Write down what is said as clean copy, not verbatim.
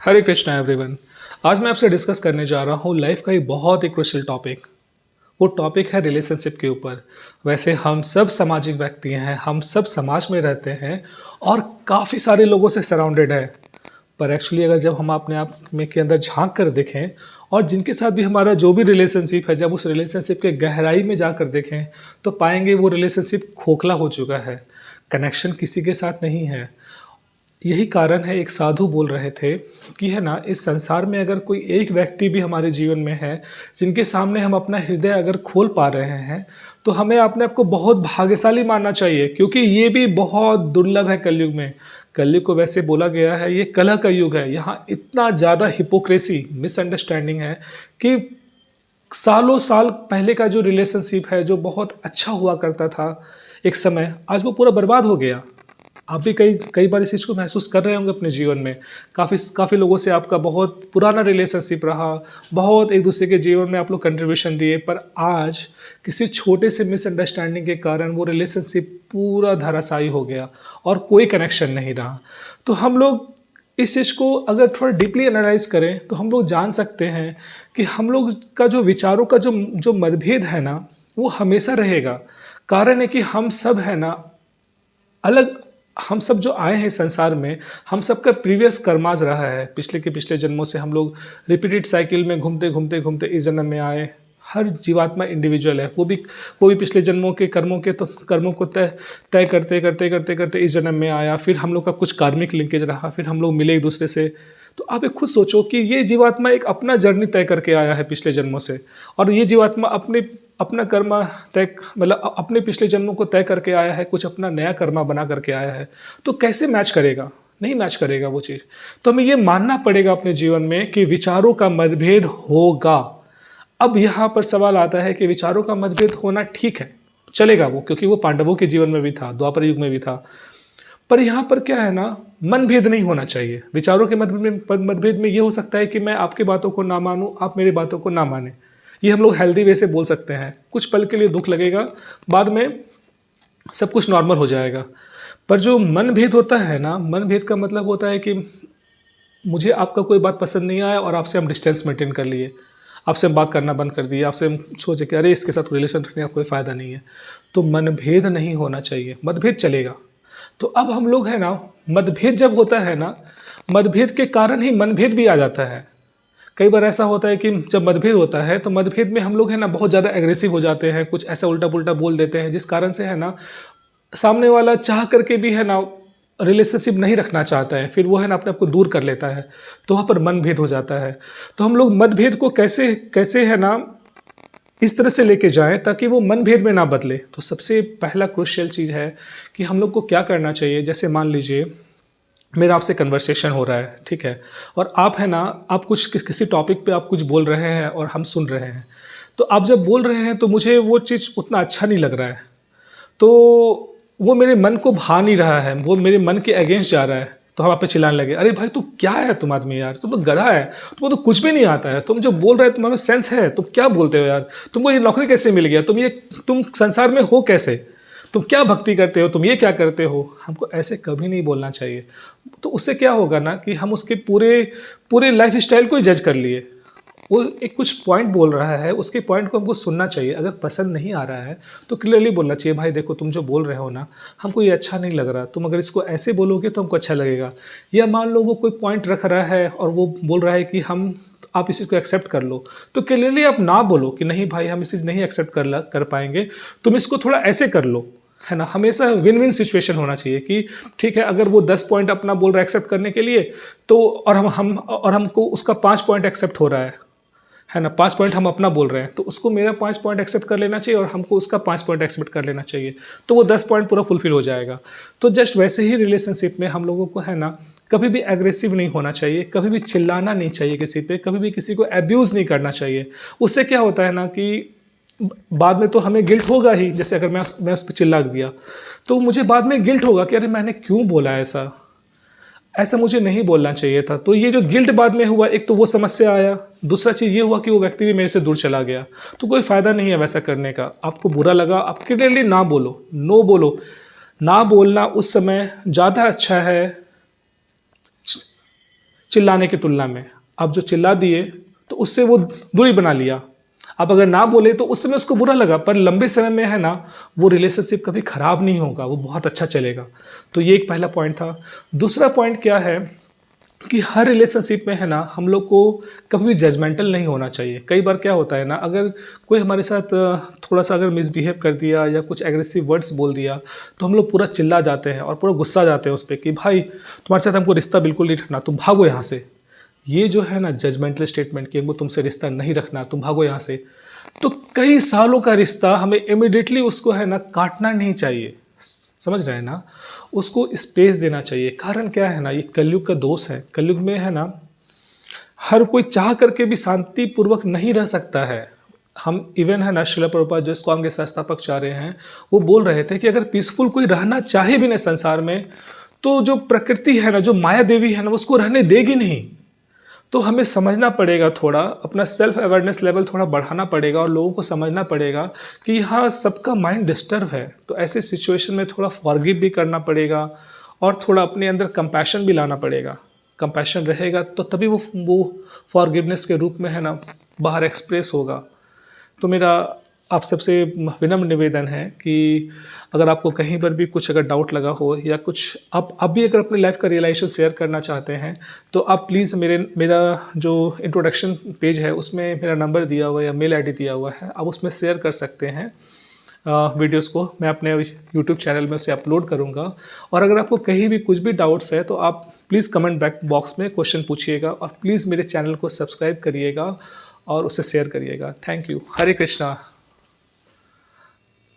हरे Krishna everyone. आज मैं आपसे डिस्कस करने जा रहा हूँ लाइफ का एक बहुत ही क्रुशियल टॉपिक। वो टॉपिक है रिलेशनशिप के ऊपर। वैसे हम सब सामाजिक व्यक्ति हैं, हम सब समाज में रहते हैं और काफ़ी सारे लोगों से सराउंडेड है। पर एक्चुअली अगर जब हम अपने आप में के अंदर झांक कर देखें और जिनके साथ भी हमारा जो भी रिलेशनशिप है, जब उस रिलेशनशिप के गहराई में जाकर देखें तो पाएंगे वो रिलेशनशिप खोखला हो चुका है। कनेक्शन किसी के साथ नहीं है। यही कारण है, एक साधु बोल रहे थे कि है ना, इस संसार में अगर कोई एक व्यक्ति भी हमारे जीवन में है जिनके सामने हम अपना हृदय अगर खोल पा रहे हैं तो हमें अपने आप को बहुत भाग्यशाली मानना चाहिए, क्योंकि ये भी बहुत दुर्लभ है कलयुग में। कलयुग को वैसे बोला गया है ये कलह का युग है। यहाँ इतना ज़्यादा हिपोक्रेसी, मिसअंडरस्टैंडिंग है कि सालों साल पहले का जो रिलेशनशिप है, जो बहुत अच्छा हुआ करता था एक समय, आज वो पूरा बर्बाद हो गया। आप भी कई कई बार इस चीज़ को महसूस कर रहे होंगे अपने जीवन में। काफ़ी काफ़ी लोगों से आपका बहुत पुराना रिलेशनशिप रहा, बहुत एक दूसरे के जीवन में आप लोग कंट्रीब्यूशन दिए, पर आज किसी छोटे से मिसअंडरस्टैंडिंग के कारण वो रिलेशनशिप पूरा धराशायी हो गया और कोई कनेक्शन नहीं रहा। तो हम लोग इस चीज़ को अगर थोड़ा डीपली एनालाइज करें तो हम लोग जान सकते हैं कि हम लोग का जो विचारों का जो जो मतभेद है ना, वो हमेशा रहेगा। कारण है कि हम सब है ना अलग, हम सब जो आए हैं संसार में, हम सबका प्रीवियस कर्माज रहा है। पिछले के पिछले जन्मों से हम लोग रिपीटेड साइकिल में घूमते घूमते घूमते इस जन्म में आए। हर जीवात्मा इंडिविजुअल है, वो भी पिछले जन्मों के कर्मों के तो कर्मों को तय तय करते करते करते करते इस जन्म में आया। फिर हम लोग का कुछ कार्मिक लिंकेज रहा, फिर हम लोग मिले एक दूसरे से। तो आप एक खुद सोचो कि ये जीवात्मा एक अपना जर्नी तय करके आया है पिछले जन्मों से, और ये जीवात्मा अपने अपना कर्मा तय, मतलब अपने पिछले जन्मों को तय करके आया है, कुछ अपना नया कर्मा बना करके आया है। तो कैसे मैच करेगा? नहीं मैच करेगा वो चीज़। तो हमें ये मानना पड़ेगा अपने जीवन में कि विचारों का मतभेद होगा। अब यहाँ पर सवाल आता है कि विचारों का मतभेद होना ठीक है, चलेगा वो, क्योंकि वो पांडवों के जीवन में भी था, द्वापर युग में भी था। पर यहाँ पर क्या है ना, मनभेद नहीं होना चाहिए। विचारों के मतभेद में ये हो सकता है कि मैं आपकी बातों को ना मानूं, आप मेरी बातों को ना माने। ये हम लोग हेल्दी वे से बोल सकते हैं। कुछ पल के लिए दुख लगेगा, बाद में सब कुछ नॉर्मल हो जाएगा। पर जो मनभेद होता है ना, मनभेद का मतलब होता है कि मुझे आपका कोई बात पसंद नहीं आया और आपसे हम डिस्टेंस मेंटेन कर लिए, आपसे हम बात करना बंद कर दिए, आपसे हम सोचे कि अरे इसके साथ रिलेशन रखने का कोई फ़ायदा नहीं है। तो मनभेद नहीं होना चाहिए, मतभेद चलेगा। तो अब हम लोग है ना, मतभेद जब होता है ना, मतभेद के कारण ही मनभेद भी आ जाता है। कई बार ऐसा होता है कि जब मतभेद होता है तो मतभेद में हम लोग है ना बहुत ज़्यादा एग्रेसिव हो जाते हैं, कुछ ऐसा उल्टा पुल्टा बोल देते हैं जिस कारण से है ना सामने वाला चाह करके भी है ना रिलेशनशिप नहीं रखना चाहता है, फिर वो है ना अपने आप को दूर कर लेता है। तो वहाँ पर मनभेद हो जाता है। तो हम लोग मतभेद को कैसे कैसे है ना इस तरह से लेके जाएं ताकि वो मनभेद में ना बदले। तो सबसे पहला क्रुशियल चीज़ है कि हम लोग को क्या करना चाहिए। जैसे मान लीजिए मेरा आपसे कन्वर्सेशन हो रहा है, ठीक है, और आप है ना, आप कुछ किसी टॉपिक पे आप कुछ बोल रहे हैं और हम सुन रहे हैं। तो आप जब बोल रहे हैं तो मुझे वो चीज़ उतना अच्छा नहीं लग रहा है, तो वो मेरे मन को भा नहीं रहा है, वो मेरे मन के अगेंस्ट जा रहा है। तो हम आप पे चिल्लाने लगे, अरे भाई तू क्या है, तुम आदमी यार, तुम तो गधा है, तुमको तो कुछ भी नहीं आता है, तुम जो बोल रहे हो तुम्हारे सेंस है, तुम क्या बोलते हो यार, तुमको ये नौकरी कैसे मिल गया, तुम संसार में हो कैसे, तुम क्या भक्ति करते हो, तुम ये क्या करते हो। हमको ऐसे कभी नहीं बोलना चाहिए। तो उससे क्या होगा ना कि हम उसके पूरे पूरे लाइफ स्टाइल को ही जज कर लिए। वो एक कुछ पॉइंट बोल रहा है, उसके पॉइंट को हमको सुनना चाहिए। अगर पसंद नहीं आ रहा है तो क्लियरली बोलना चाहिए, भाई देखो तुम जो बोल रहे हो ना, हमको ये अच्छा नहीं लग रहा, तुम अगर इसको ऐसे बोलोगे तो हमको अच्छा लगेगा। या मान लो वो कोई पॉइंट रख रहा है और वो बोल रहा है कि हम आप इस चीज़ को एक्सेप्ट कर लो, तो क्लियरली आप ना बोलो कि नहीं भाई हम इस चीज़ नहीं एक्सेप्ट कर पाएंगे, तुम इसको थोड़ा ऐसे कर लो, है ना। हमेशा विन विन सिचुएशन होना चाहिए कि ठीक है, अगर वो 10 पॉइंट अपना बोल रहा है एक्सेप्ट करने के लिए, तो और हमको उसका 5 पॉइंट एक्सेप्ट हो रहा है ना, 5 पॉइंट हम अपना बोल रहे हैं, तो उसको मेरा 5 पॉइंट एक्सेप्ट कर लेना चाहिए और हमको उसका 5 पॉइंट एक्सेप्ट कर लेना चाहिए, तो वो 10 पॉइंट पूरा फुलफिल हो जाएगा। तो जस्ट वैसे ही रिलेशनशिप में हम लोगों को है ना कभी भी एग्रेसिव नहीं होना चाहिए, कभी भी चिल्लाना नहीं चाहिए किसी पे, कभी भी किसी को एब्यूज़ नहीं करना चाहिए। उससे क्या होता है ना कि बाद में तो हमें गिल्ट होगा ही। जैसे अगर मैं उस पर चिल्ला दिया तो मुझे बाद में गिल्ट होगा कि अरे मैंने क्यों बोला ऐसा, ऐसा मुझे नहीं बोलना चाहिए था। तो ये जो गिल्ट बाद में हुआ, एक तो वो समस्या आया, दूसरा चीज़ ये हुआ कि वो व्यक्ति भी मेरे से दूर चला गया। तो कोई फ़ायदा नहीं है वैसा करने का। आपको बुरा लगा, आप क्लियरली ना बोलो, नो बोलो। ना बोलना उस समय ज़्यादा अच्छा है चिल्लाने की तुलना में। अब जो चिल्ला दिए तो उससे वो दूरी बना लिया। अब अगर ना बोले तो उस समय उसको बुरा लगा, पर लंबे समय में है ना, वो रिलेशनशिप कभी खराब नहीं होगा, वो बहुत अच्छा चलेगा। तो ये एक पहला पॉइंट था। दूसरा पॉइंट क्या है कि हर रिलेशनशिप में है ना, हम लोग को कभी भी जजमेंटल नहीं होना चाहिए। कई बार क्या होता है ना, अगर कोई हमारे साथ थोड़ा सा अगर मिसबिहेव कर दिया या कुछ एग्रेसिव वर्ड्स बोल दिया, तो हम लोग पूरा चिल्ला जाते हैं और पूरा गुस्सा जाते हैं उस पर कि भाई तुम्हारे साथ हमको रिश्ता बिल्कुल नहीं रखना, तुम भागो यहाँ से। ये जो है ना जजमेंटल स्टेटमेंट कि हमको तुमसे रिश्ता नहीं रखना, तुम भागो यहाँ से, तो कई सालों का रिश्ता हमें इमिडिएटली उसको है ना काटना नहीं चाहिए। समझ रहे हैं ना, उसको स्पेस देना चाहिए। कारण क्या है ना, ये कलयुग का दोष है। कलयुग में है ना, हर कोई चाह करके भी शांति पूर्वक नहीं रह सकता है। हम इवन है ना, श्रील प्रभुपाद जो इस्कॉन के संस्थापक चाह रहे हैं, वो बोल रहे थे कि अगर पीसफुल कोई रहना चाहे भी ना संसार में, तो जो प्रकृति है ना, जो माया देवी है ना, उसको रहने देगी नहीं। तो हमें समझना पड़ेगा, थोड़ा अपना सेल्फ अवेयरनेस लेवल थोड़ा बढ़ाना पड़ेगा और लोगों को समझना पड़ेगा कि हाँ, सबका माइंड डिस्टर्ब है। तो ऐसे सिचुएशन में थोड़ा फॉरगिव भी करना पड़ेगा और थोड़ा अपने अंदर कंपैशन भी लाना पड़ेगा। कंपैशन रहेगा तो तभी वो फॉरगिवनेस के रूप में है ना बाहर एक्सप्रेस होगा। तो मेरा आप सबसे विनम्र निवेदन है कि अगर आपको कहीं पर भी कुछ अगर डाउट लगा हो या कुछ आप भी अगर अपनी लाइफ का रियलाइजेशन शेयर करना चाहते हैं, तो आप प्लीज़ मेरा जो इंट्रोडक्शन पेज है उसमें मेरा नंबर दिया हुआ है या मेल आईडी दिया हुआ है, आप उसमें शेयर कर सकते हैं वीडियोस को। मैं अपने यूट्यूब चैनल में उसे अपलोड करूंगा। और अगर आपको कहीं भी कुछ भी डाउट्स है तो आप प्लीज़ कमेंट बैक बॉक्स में क्वेश्चन पूछिएगा और प्लीज़ मेरे चैनल को सब्सक्राइब करिएगा और उसे शेयर करिएगा। Thank you. हरे कृष्णा।